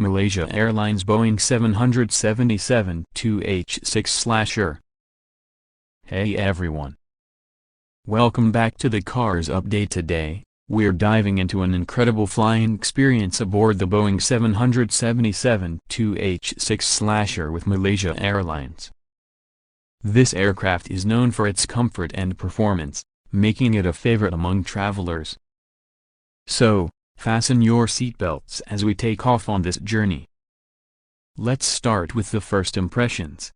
Malaysia Airlines Boeing 777-2H6/. Hey everyone. Welcome back to the Cars Update. Today, we're diving into an incredible flying experience aboard the Boeing 777-2H6 with Malaysia Airlines. This aircraft is known for its comfort and performance, making it a favorite among travelers. So, fasten your seatbelts as we take off on this journey. Let's start with the first impressions.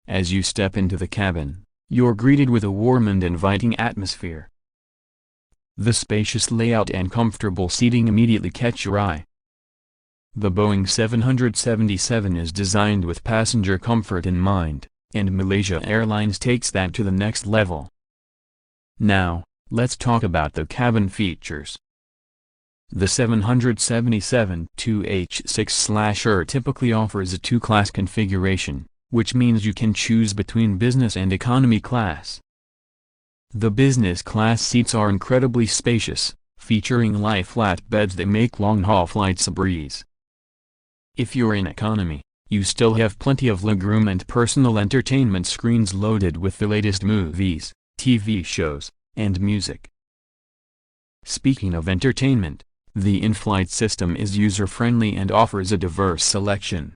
As you step into the cabin, you're greeted with a warm and inviting atmosphere. The spacious layout and comfortable seating immediately catch your eye. The Boeing 777 is designed with passenger comfort in mind, and Malaysia Airlines takes that to the next level. Now, let's talk about the cabin features. The 777-2H6 typically offers a two-class configuration, which means you can choose between business and economy class. The business class seats are incredibly spacious, featuring lie-flat beds that make long-haul flights a breeze. If you're in economy, you still have plenty of legroom and personal entertainment screens loaded with the latest movies, TV shows, and music. Speaking of entertainment, the in-flight system is user-friendly and offers a diverse selection.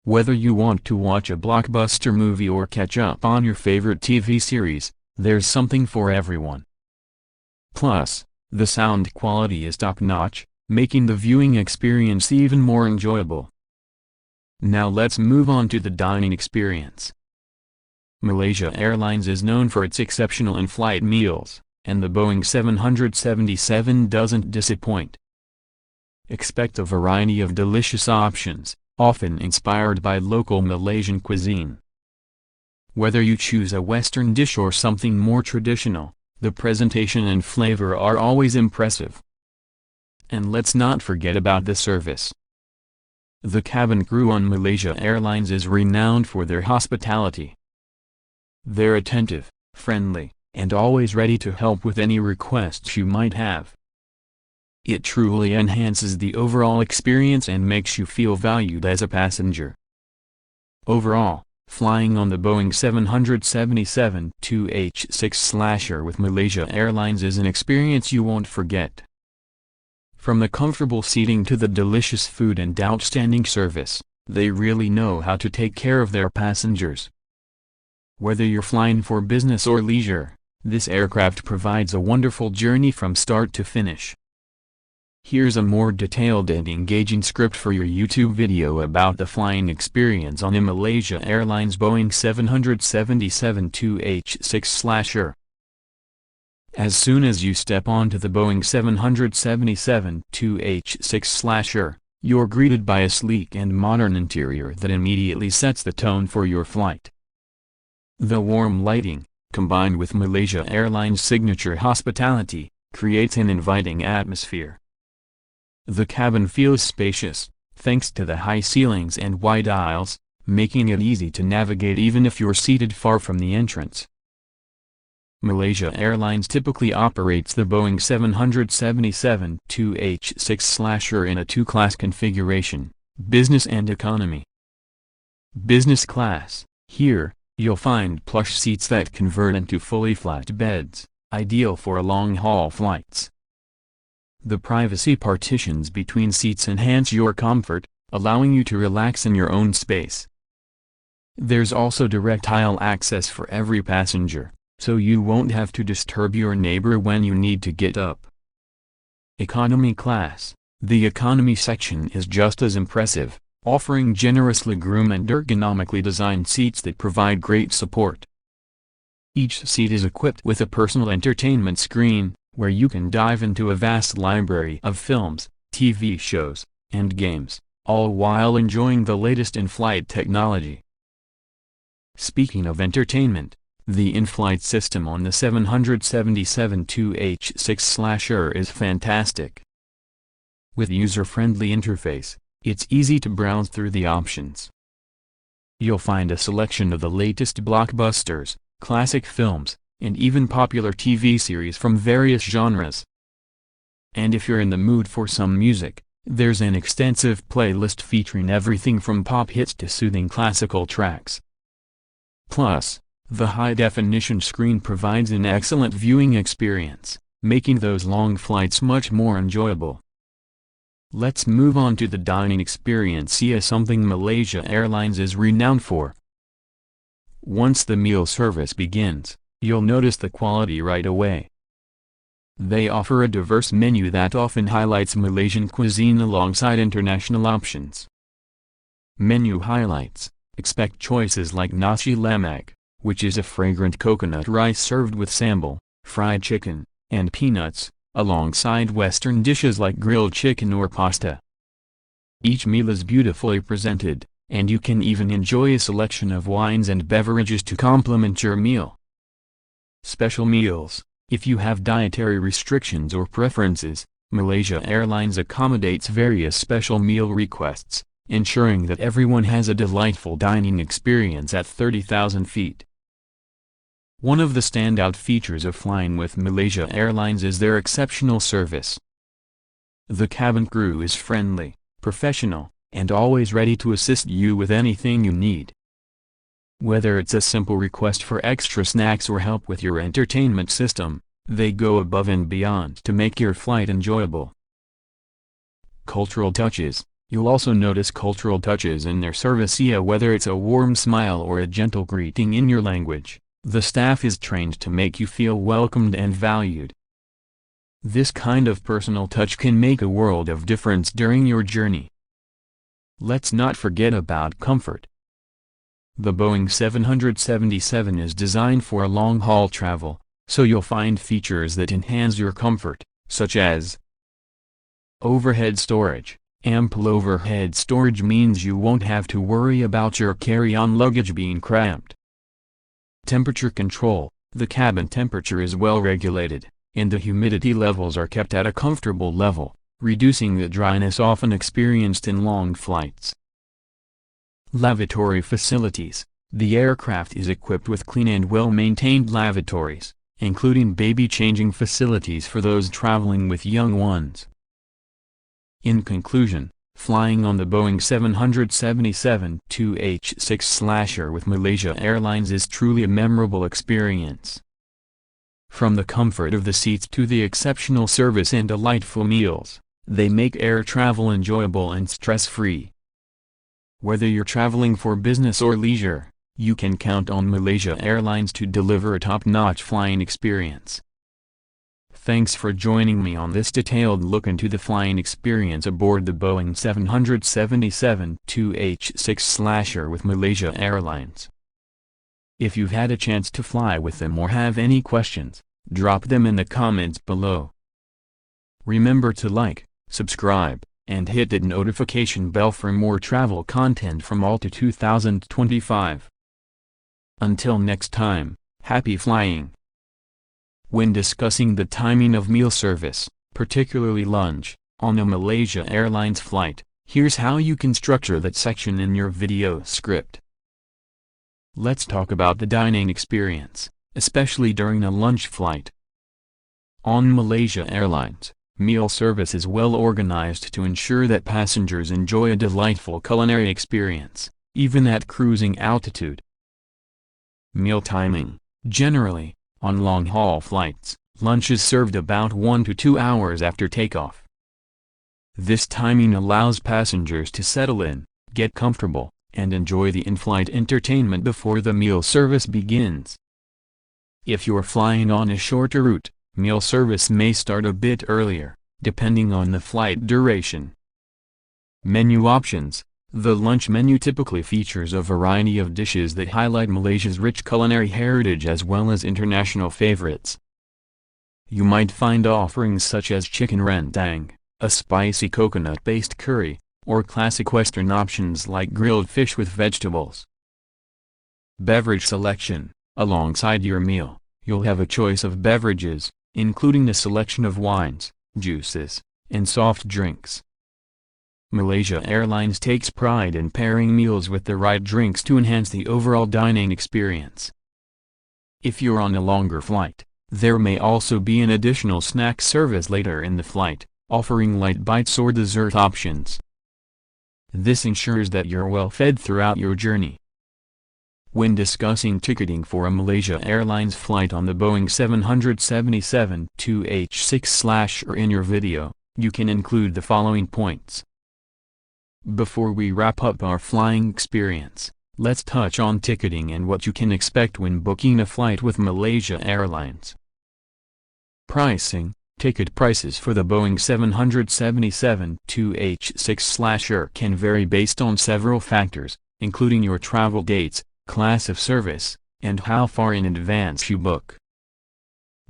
Whether you want to watch a blockbuster movie or catch up on your favorite TV series, there's something for everyone. Plus, the sound quality is top-notch, making the viewing experience even more enjoyable. Now let's move on to the dining experience. Malaysia Airlines is known for its exceptional in-flight meals, and the Boeing 777 doesn't disappoint. Expect a variety of delicious options, often inspired by local Malaysian cuisine. Whether you choose a Western dish or something more traditional, the presentation and flavor are always impressive. And let's not forget about the service. The cabin crew on Malaysia Airlines is renowned for their hospitality. They're attentive, friendly, and always ready to help with any requests you might have. It truly enhances the overall experience and makes you feel valued as a passenger. Overall, flying on the Boeing 777-2H6 with Malaysia Airlines is an experience you won't forget. From the comfortable seating to the delicious food and outstanding service, they really know how to take care of their passengers. Whether you're flying for business or leisure, this aircraft provides a wonderful journey from start to finish. Here's a more detailed and engaging script for your YouTube video about the flying experience on a Malaysia Airlines Boeing 777-2H6. As soon as you step onto the Boeing 777-2H6, you're greeted by a sleek and modern interior that immediately sets the tone for your flight. The warm lighting, combined with Malaysia Airlines' signature hospitality, creates an inviting atmosphere. The cabin feels spacious, thanks to the high ceilings and wide aisles, making it easy to navigate even if you're seated far from the entrance. Malaysia Airlines typically operates the Boeing 777-2H6 in a two-class configuration, business and economy. Business class, here, you'll find plush seats that convert into fully flat beds, ideal for long-haul flights. The privacy partitions between seats enhance your comfort, allowing you to relax in your own space. There's also direct aisle access for every passenger, so you won't have to disturb your neighbor when you need to get up. Economy class, the economy section is just as impressive, offering generous legroom and ergonomically designed seats that provide great support. Each seat is equipped with a personal entertainment screen, where you can dive into a vast library of films, TV shows, and games, all while enjoying the latest in-flight technology. Speaking of entertainment, the in-flight system on the 777-2H6 is fantastic. With user-friendly interface, it's easy to browse through the options. You'll find a selection of the latest blockbusters, classic films, and even popular TV series from various genres. And if you're in the mood for some music, There's an extensive playlist featuring everything from pop hits to soothing classical tracks. Plus, the high-definition screen provides an excellent viewing experience, making those long flights much more enjoyable. Let's move on to the dining experience, something Malaysia Airlines is renowned for. Once the meal service begins, you'll notice the quality right away. They offer a diverse menu that often highlights Malaysian cuisine alongside international options. Menu highlights: expect choices like nasi lemak, which is a fragrant coconut rice served with sambal, fried chicken, and peanuts, alongside Western dishes like grilled chicken or pasta. Each meal is beautifully presented, and you can even enjoy a selection of wines and beverages to complement your meal. Special meals: if you have dietary restrictions or preferences, Malaysia Airlines accommodates various special meal requests, ensuring that everyone has a delightful dining experience at 30,000 feet. One of the standout features of flying with Malaysia Airlines is their exceptional service. The cabin crew is friendly, professional, and always ready to assist you with anything you need. Whether it's a simple request for extra snacks or help with your entertainment system, they go above and beyond to make your flight enjoyable. Cultural touches: you'll also notice cultural touches in their service, whether it's a warm smile or a gentle greeting in your language. The staff is trained to make you feel welcomed and valued. This kind of personal touch can make a world of difference during your journey. Let's not forget about comfort. The Boeing 777 is designed for long-haul travel, so you'll find features that enhance your comfort, such as overhead storage. Ample overhead storage means you won't have to worry about your carry-on luggage being cramped. Temperature control: the cabin temperature is well regulated, and the humidity levels are kept at a comfortable level, reducing the dryness often experienced in long flights. Lavatory facilities: the aircraft is equipped with clean and well-maintained lavatories, including baby-changing facilities for those traveling with young ones. In conclusion, flying on the Boeing 777-2H6 with Malaysia Airlines is truly a memorable experience. From the comfort of the seats to the exceptional service and delightful meals, they make air travel enjoyable and stress-free. Whether you're traveling for business or leisure, you can count on Malaysia Airlines to deliver a top-notch flying experience. Thanks for joining me on this detailed look into the flying experience aboard the Boeing 777-2H6 with Malaysia Airlines. If you've had a chance to fly with them or have any questions, drop them in the comments below. Remember to like, subscribe, and hit that notification bell for more travel content from Alta 2025. Until next time, happy flying! When discussing the timing of meal service, particularly lunch, on a Malaysia Airlines flight, here's how you can structure that section in your video script. Let's talk about the dining experience, especially during a lunch flight. On Malaysia Airlines, meal service is well organized to ensure that passengers enjoy a delightful culinary experience, even at cruising altitude. Meal timing: generally, on long-haul flights, lunch is served about 1 to 2 hours after takeoff. This timing allows passengers to settle in, get comfortable, and enjoy the in-flight entertainment before the meal service begins. If you're flying on a shorter route, meal service may start a bit earlier, depending on the flight duration. Menu options: the lunch menu typically features a variety of dishes that highlight Malaysia's rich culinary heritage as well as international favorites. You might find offerings such as chicken rendang, a spicy coconut-based curry, or classic Western options like grilled fish with vegetables. Beverage selection: alongside your meal, you'll have a choice of beverages, including a selection of wines, juices, and soft drinks. Malaysia Airlines takes pride in pairing meals with the right drinks to enhance the overall dining experience. If you're on a longer flight, there may also be an additional snack service later in the flight, offering light bites or dessert options. This ensures that you're well fed throughout your journey. When discussing ticketing for a Malaysia Airlines flight on the Boeing 777-2H6 or in your video, you can include the following points. Before we wrap up our flying experience, let's touch on ticketing and what you can expect when booking a flight with Malaysia Airlines. Pricing. Ticket prices for the Boeing 777-2H6 can vary based on several factors, including your travel dates, class of service, and how far in advance you book.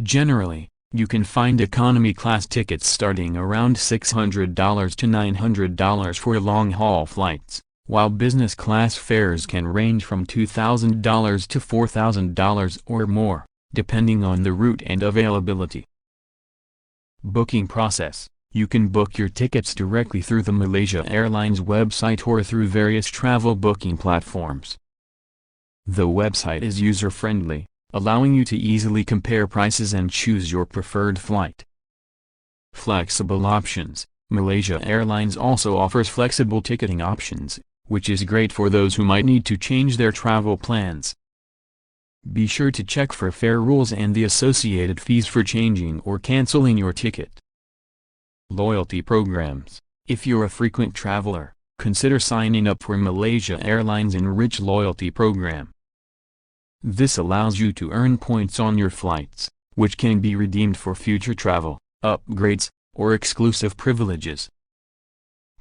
Generally, you can find economy class tickets starting around $600 to $900 for long-haul flights, while business class fares can range from $2,000 to $4,000 or more, depending on the route and availability. Booking process. You can book your tickets directly through the Malaysia Airlines website or through various travel booking platforms. The website is user-friendly, allowing you to easily compare prices and choose your preferred flight. Flexible options. Malaysia Airlines also offers flexible ticketing options, which is great for those who might need to change their travel plans. Be sure to check for fare rules and the associated fees for changing or canceling your ticket. Loyalty programs. If you're a frequent traveler, consider signing up for Malaysia Airlines' Enrich loyalty program. This allows you to earn points on your flights, which can be redeemed for future travel, upgrades, or exclusive privileges.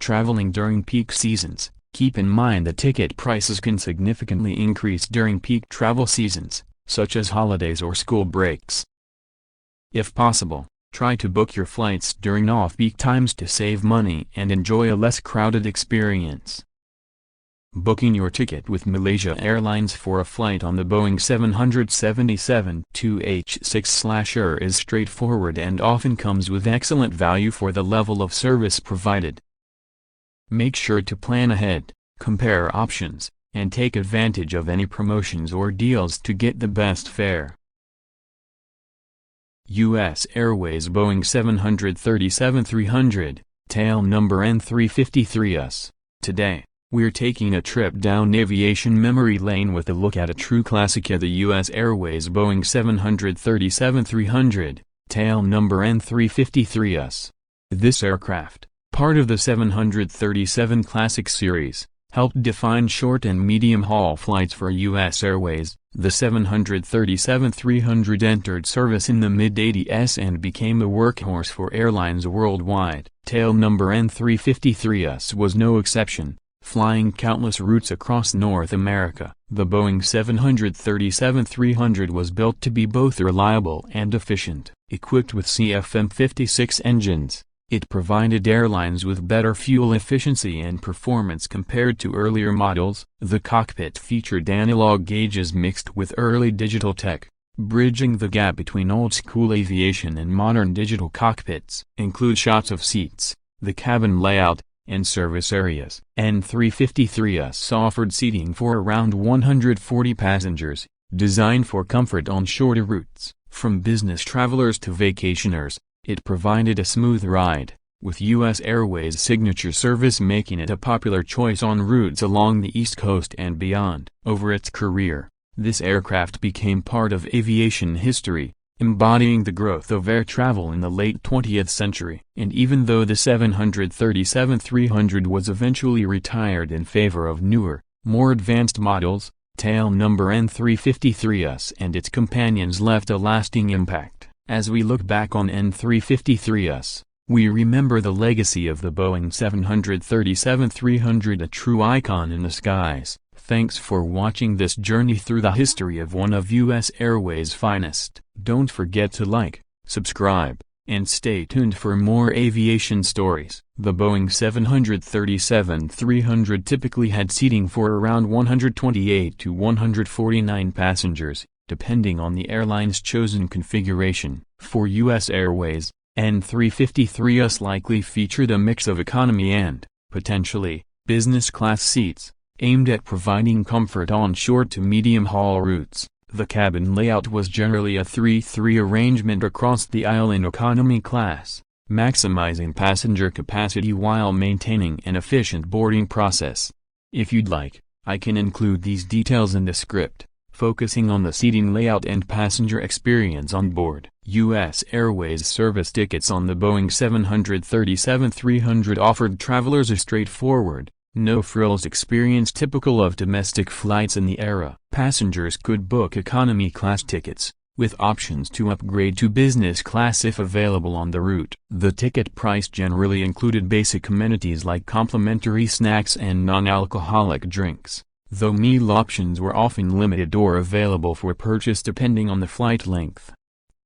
Traveling during peak seasons. Keep in mind that ticket prices can significantly increase during peak travel seasons, such as holidays or school breaks. If possible, try to book your flights during off-peak times to save money and enjoy a less crowded experience. Booking your ticket with Malaysia Airlines for a flight on the Boeing 777-2H6 is straightforward and often comes with excellent value for the level of service provided. Make sure to plan ahead, compare options, and take advantage of any promotions or deals to get the best fare. U.S. Airways Boeing 737-300, tail number N353S. Today, we're taking a trip down aviation memory lane with a look at a true classic of the U.S. Airways Boeing 737-300, tail number N353S. This aircraft, part of the 737 Classic series, helped define short and medium-haul flights for U.S. Airways. The 737-300 entered service in the mid-80s and became a workhorse for airlines worldwide. Tail number N353S was no exception, flying countless routes across North America. The Boeing 737-300 was built to be both reliable and efficient. Equipped with CFM56 engines, it provided airlines with better fuel efficiency and performance compared to earlier models. The cockpit featured analog gauges mixed with early digital tech, bridging the gap between old-school aviation and modern digital cockpits. Include shots of seats, the cabin layout, and service areas. N353S offered seating for around 140 passengers, designed for comfort on shorter routes. From business travelers to vacationers, it provided a smooth ride, with U.S. Airways' signature service making it a popular choice on routes along the East Coast and beyond. Over its career, this aircraft became part of aviation history, embodying the growth of air travel in the late 20th century. And even though the 737-300 was eventually retired in favor of newer, more advanced models, tail number N353S and its companions left a lasting impact. As we look back on N353S, we remember the legacy of the Boeing 737-300, a true icon in the skies. Thanks for watching this journey through the history of one of U.S. Airways' finest. Don't forget to like, subscribe, and stay tuned for more aviation stories. The Boeing 737-300 typically had seating for around 128 to 149 passengers, depending on the airline's chosen configuration. For U.S. Airways, N353S likely featured a mix of economy and, potentially, business class seats, aimed at providing comfort on short to medium-haul routes. The cabin layout was generally a 3-3 arrangement across the aisle in economy class, maximizing passenger capacity while maintaining an efficient boarding process. If you'd like, I can include these details in the script, focusing on the seating layout and passenger experience on board. U.S. Airways service tickets on the Boeing 737-300 offered travelers a straightforward, no-frills experience typical of domestic flights in the era. Passengers could book economy class tickets, with options to upgrade to business class if available on the route. The ticket price generally included basic amenities like complimentary snacks and non-alcoholic drinks, though meal options were often limited or available for purchase depending on the flight length.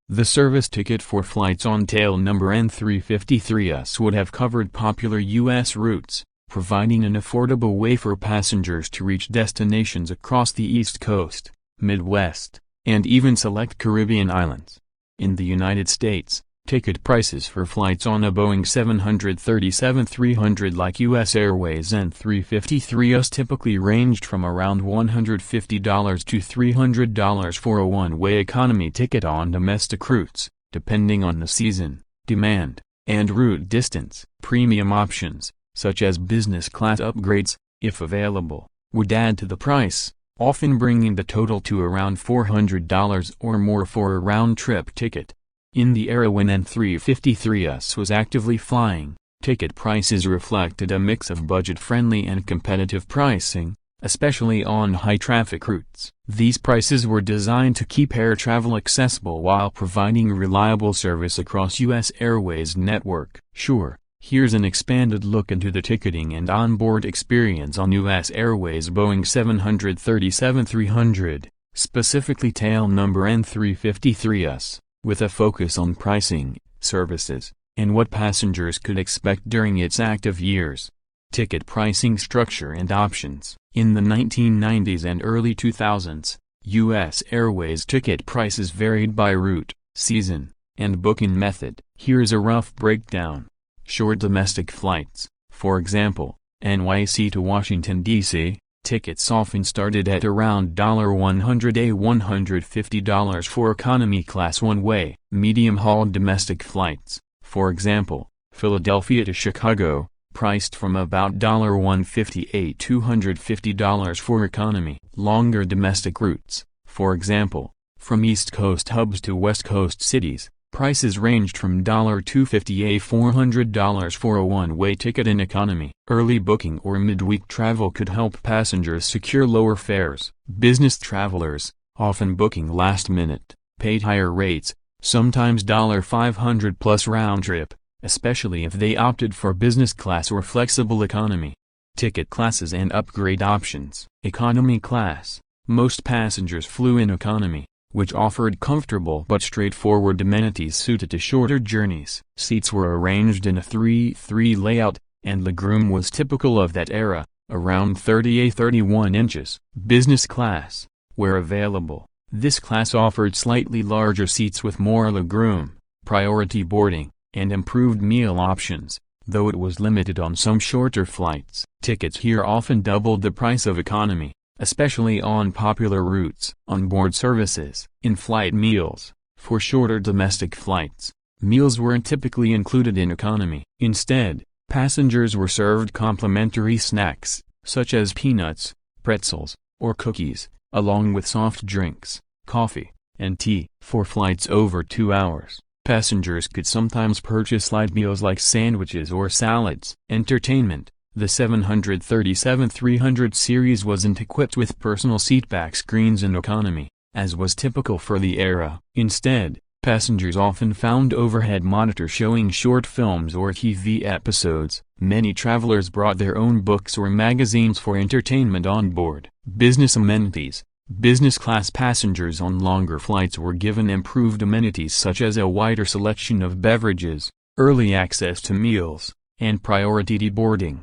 The service ticket for flights on tail number N353S would have covered popular U.S. routes, providing an affordable way for passengers to reach destinations across the East Coast, Midwest, and even select Caribbean islands. In the United States, ticket prices for flights on a Boeing 737-300 like U.S. Airways N353s typically ranged from around $150 to $300 for a one-way economy ticket on domestic routes, depending on the season, demand, and route distance. Premium options, such as business class upgrades, if available, would add to the price, often bringing the total to around $400 or more for a round-trip ticket. In the era when N353S was actively flying, ticket prices reflected a mix of budget-friendly and competitive pricing, especially on high-traffic routes. These prices were designed to keep air travel accessible while providing reliable service across U.S. Airways' network. Sure, here's an expanded look into the ticketing and onboard experience on U.S. Airways Boeing 737-300, specifically tail number N353S. With a focus on pricing, services, and what passengers could expect during its active years. Ticket pricing structure and options. In the 1990s and early 2000s, U.S. Airways ticket prices varied by route, season, and booking method. Here's a rough breakdown. Short domestic flights, for example, NYC to Washington, D.C., tickets often started at around $100–$150 for economy class one-way. Medium-haul domestic flights, for example, Philadelphia to Chicago, priced from about $158–$250 for economy. Longer domestic routes, for example, from East Coast hubs to West Coast cities, prices ranged from $250–$400 for a one-way ticket in economy. Early booking or midweek travel could help passengers secure lower fares. Business travelers, often booking last minute, paid higher rates, sometimes $500 plus round trip, especially if they opted for business class or flexible economy. Ticket classes and upgrade options. Economy class. Most passengers flew in economy, which offered comfortable but straightforward amenities suited to shorter journeys. Seats were arranged in a 3-3 layout, and legroom was typical of that era, around 30–31 inches. Business class, where available, this class offered slightly larger seats with more legroom, priority boarding, and improved meal options, though it was limited on some shorter flights. Tickets here often doubled the price of economy, especially on popular routes. Onboard services. In-flight meals. For shorter domestic flights, meals weren't typically included in economy. Instead, passengers were served complimentary snacks, such as peanuts, pretzels, or cookies, along with soft drinks, coffee, and tea. For flights over 2 hours, passengers could sometimes purchase light meals like sandwiches or salads. Entertainment. The 737-300 series wasn't equipped with personal seatback screens in economy, as was typical for the era. Instead, passengers often found overhead monitors showing short films or TV episodes. Many travelers brought their own books or magazines for entertainment on board. Business amenities. Business class passengers on longer flights were given improved amenities such as a wider selection of beverages, early access to meals, and priority deboarding.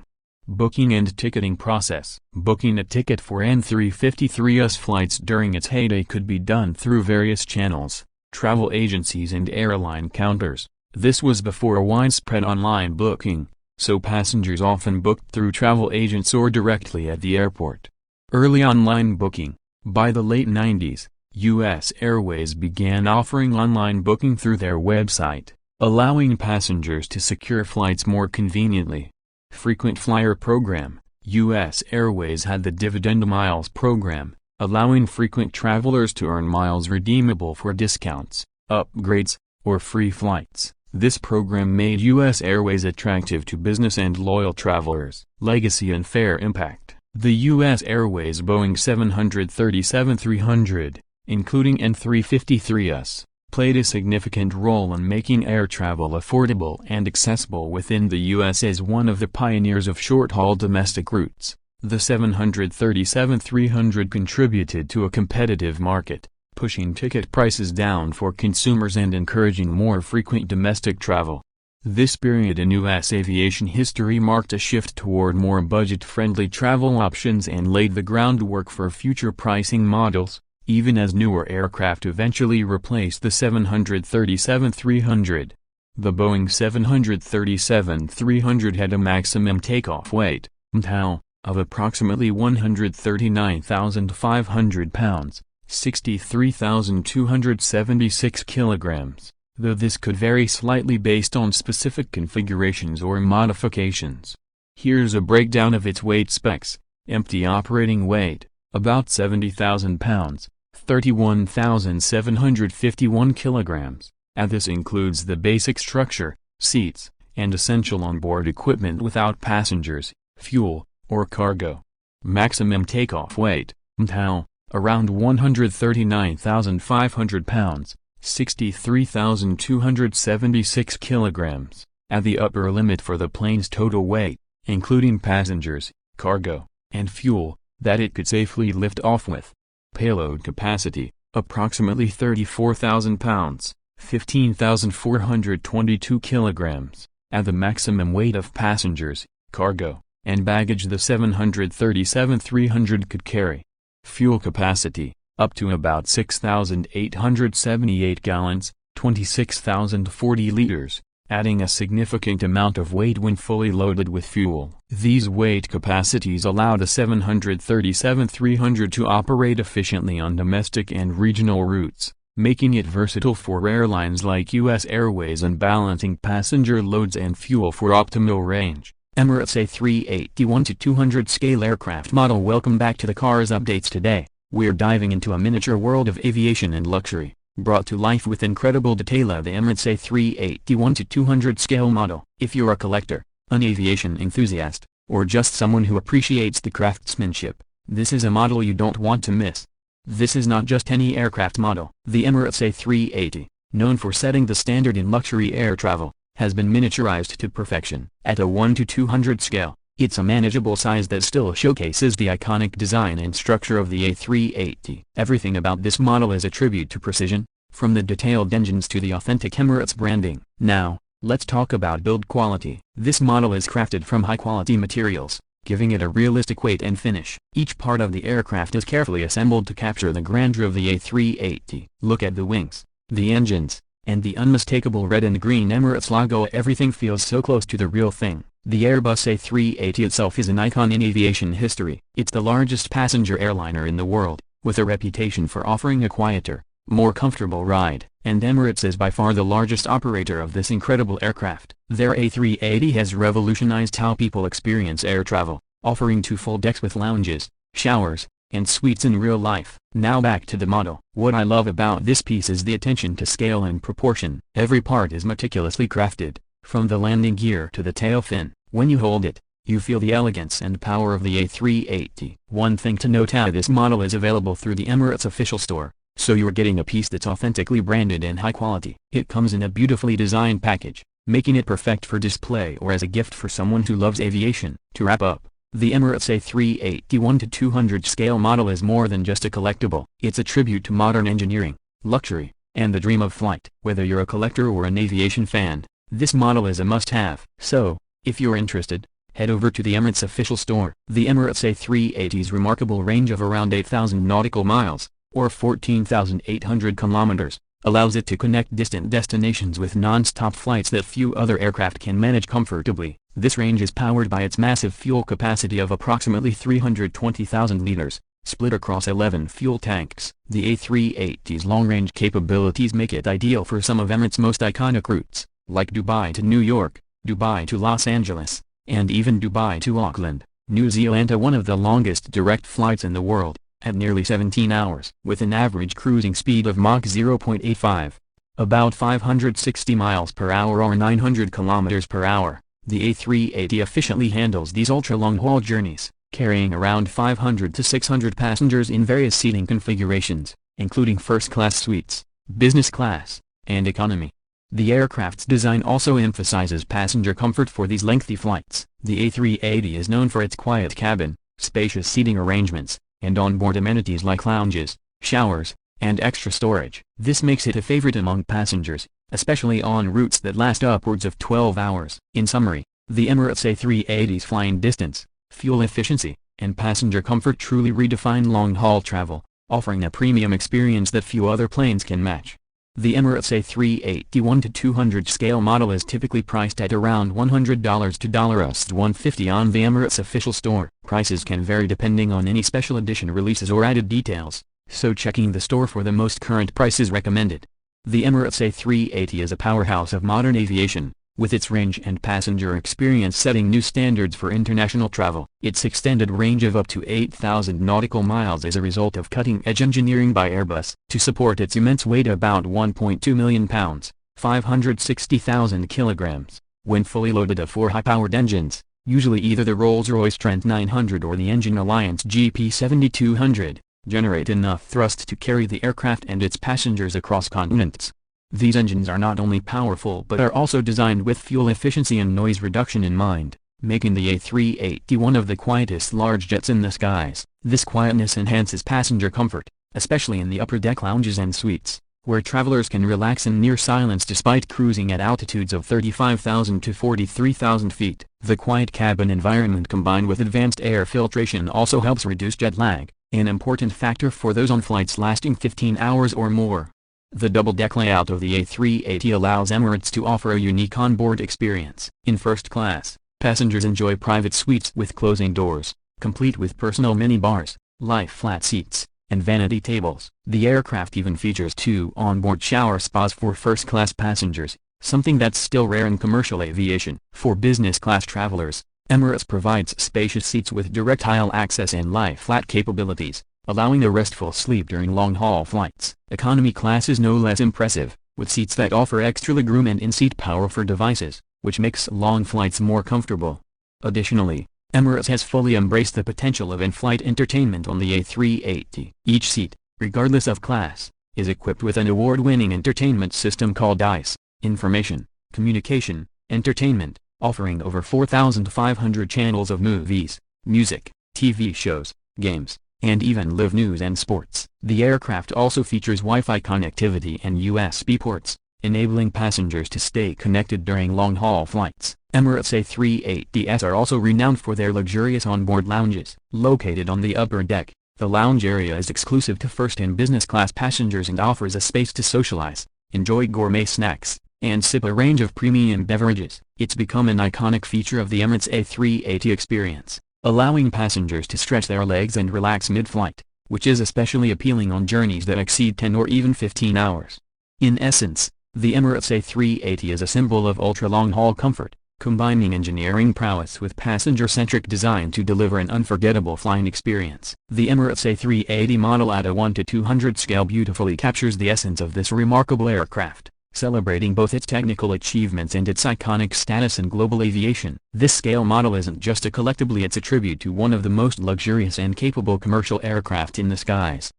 Booking and ticketing process. Booking a ticket for N353S flights during its heyday could be done through various channels, travel agencies and airline counters. This was before widespread online booking, so passengers often booked through travel agents or directly at the airport. Early online booking. By the late 90s, U.S. Airways began offering online booking through their website, allowing passengers to secure flights more conveniently. Frequent Flyer Program. U.S. Airways had the Dividend Miles program, allowing frequent travelers to earn miles redeemable for discounts, upgrades, or free flights. This program made U.S. Airways attractive to business and loyal travelers. Legacy and fair impact. The U.S. Airways Boeing 737-300, including N353s, played a significant role in making air travel affordable and accessible within the U.S. as one of the pioneers of short-haul domestic routes. The 737-300 contributed to a competitive market, pushing ticket prices down for consumers and encouraging more frequent domestic travel. This period in U.S. aviation history marked a shift toward more budget-friendly travel options and laid the groundwork for future pricing models, even as newer aircraft eventually replaced the 737-300. The Boeing 737-300 had a maximum takeoff weight, (MTOW), of approximately 139,500 pounds, 63,276 kilograms, though this could vary slightly based on specific configurations or modifications. Here's a breakdown of its weight specs. Empty operating weight, about 70,000 pounds, 31,751 kilograms, and this includes the basic structure, seats, and essential onboard equipment without passengers, fuel, or cargo. Maximum takeoff weight, (MTOW), around 139,500 pounds, 63,276 kilograms, at the upper limit for the plane's total weight, including passengers, cargo, and fuel, that it could safely lift off with. Payload capacity, approximately 34,000 pounds, 15,422 kilograms, at the maximum weight of passengers, cargo, and baggage the 737-300 could carry. Fuel capacity, up to about 6,878 gallons, 26,040 liters, adding a significant amount of weight when fully loaded with fuel. These weight capacities allow the 737-300 to operate efficiently on domestic and regional routes, making it versatile for airlines like U.S. Airways and balancing passenger loads and fuel for optimal range. Emirates A380-1-200 scale aircraft model. Welcome back to the Cars Updates. Today, we're diving into a miniature world of aviation and luxury, brought to life with incredible detail of the Emirates A380-1-200 scale model. If you're a collector, an aviation enthusiast, or just someone who appreciates the craftsmanship, this is a model you don't want to miss. This is not just any aircraft model. The Emirates A380, known for setting the standard in luxury air travel, has been miniaturized to perfection. At a 1-200 scale, it's a manageable size that still showcases the iconic design and structure of the A380. Everything about this model is a tribute to precision, from the detailed engines to the authentic Emirates branding. Now, let's talk about build quality. This model is crafted from high-quality materials, giving it a realistic weight and finish. Each part of the aircraft is carefully assembled to capture the grandeur of the A380. Look at the wings, the engines, and the unmistakable red and green Emirates logo. Everything feels so close to the real thing. The Airbus A380 itself is an icon in aviation history. It's the largest passenger airliner in the world, with a reputation for offering a quieter, more comfortable ride. And Emirates is by far the largest operator of this incredible aircraft. Their A380 has revolutionized how people experience air travel, offering 2 full decks with lounges, showers, and suites in real life. Now back to the model. What I love about this piece is the attention to scale and proportion. Every part is meticulously crafted, from the landing gear to the tail fin. When you hold it, you feel the elegance and power of the A380. One thing to note: this model is available through the Emirates official store, so you're getting a piece that's authentically branded and high quality. It comes in a beautifully designed package, making it perfect for display or as a gift for someone who loves aviation. To wrap up, the Emirates A380-1-200 scale model is more than just a collectible. It's a tribute to modern engineering, luxury, and the dream of flight. Whether you're a collector or an aviation fan, this model is a must-have. So, if you're interested, head over to the Emirates official store. The Emirates A380's remarkable range of around 8,000 nautical miles, or 14,800 kilometers, allows it to connect distant destinations with non-stop flights that few other aircraft can manage comfortably. This range is powered by its massive fuel capacity of approximately 320,000 liters, split across 11 fuel tanks. The A380's long-range capabilities make it ideal for some of Emirates' most iconic routes, like Dubai to New York, Dubai to Los Angeles, and even Dubai to Auckland, New Zealand. One of the longest direct flights in the world, at nearly 17 hours. With an average cruising speed of Mach 0.85, about 560 miles per hour or 900 kilometers per hour, the A380 efficiently handles these ultra-long-haul journeys, carrying around 500 to 600 passengers in various seating configurations, including first-class suites, business class, and economy. The aircraft's design also emphasizes passenger comfort for these lengthy flights. The A380 is known for its quiet cabin, spacious seating arrangements, and onboard amenities like lounges, showers, and extra storage. This makes it a favorite among passengers, especially on routes that last upwards of 12 hours. In summary, the Emirates A380's flying distance, fuel efficiency, and passenger comfort truly redefine long-haul travel, offering a premium experience that few other planes can match. The Emirates A380 1-200 scale model is typically priced at around $100 to $150 on the Emirates official store. Prices can vary depending on any special edition releases or added details, so checking the store for the most current price is recommended. The Emirates A380 is a powerhouse of modern aviation, with its range and passenger experience setting new standards for international travel. Its extended range of up to 8,000 nautical miles is a result of cutting-edge engineering by Airbus. To support its immense weight, about 1.2 million pounds, 560,000 kilograms, when fully loaded of 4 high-powered engines, usually either the Rolls-Royce Trent 900 or the Engine Alliance GP7200, generate enough thrust to carry the aircraft and its passengers across continents. These engines are not only powerful but are also designed with fuel efficiency and noise reduction in mind, making the A380 one of the quietest large jets in the skies. This quietness enhances passenger comfort, especially in the upper deck lounges and suites, where travelers can relax in near silence despite cruising at altitudes of 35,000 to 43,000 feet. The quiet cabin environment combined with advanced air filtration also helps reduce jet lag, an important factor for those on flights lasting 15 hours or more. The double-deck layout of the A380 allows Emirates to offer a unique onboard experience. In first class, passengers enjoy private suites with closing doors, complete with personal minibars, lie-flat seats, and vanity tables. The aircraft even features 2 onboard shower spas for first-class passengers, something that's still rare in commercial aviation. For business-class travelers, Emirates provides spacious seats with direct aisle access and lie-flat capabilities, allowing a restful sleep during long-haul flights. Economy class is no less impressive, with seats that offer extra legroom and in-seat power for devices, which makes long flights more comfortable. Additionally, Emirates has fully embraced the potential of in-flight entertainment on the A380. Each seat, regardless of class, is equipped with an award-winning entertainment system called ICE, Information, Communication, Entertainment, offering over 4,500 channels of movies, music, TV shows, games, and even live news and sports. The aircraft also features Wi-Fi connectivity and USB ports, enabling passengers to stay connected during long-haul flights. Emirates A380s are also renowned for their luxurious onboard lounges. Located on the upper deck, the lounge area is exclusive to first and business class passengers and offers a space to socialize, enjoy gourmet snacks, and sip a range of premium beverages. It's become an iconic feature of the Emirates A380 experience, allowing passengers to stretch their legs and relax mid-flight, which is especially appealing on journeys that exceed 10 or even 15 hours. In essence, the Emirates A380 is a symbol of ultra-long-haul comfort, combining engineering prowess with passenger-centric design to deliver an unforgettable flying experience. The Emirates A380 model at a 1-200 scale beautifully captures the essence of this remarkable aircraft, celebrating both its technical achievements and its iconic status in global aviation. This scale model isn't just a collectible, it's a tribute to one of the most luxurious and capable commercial aircraft in the skies.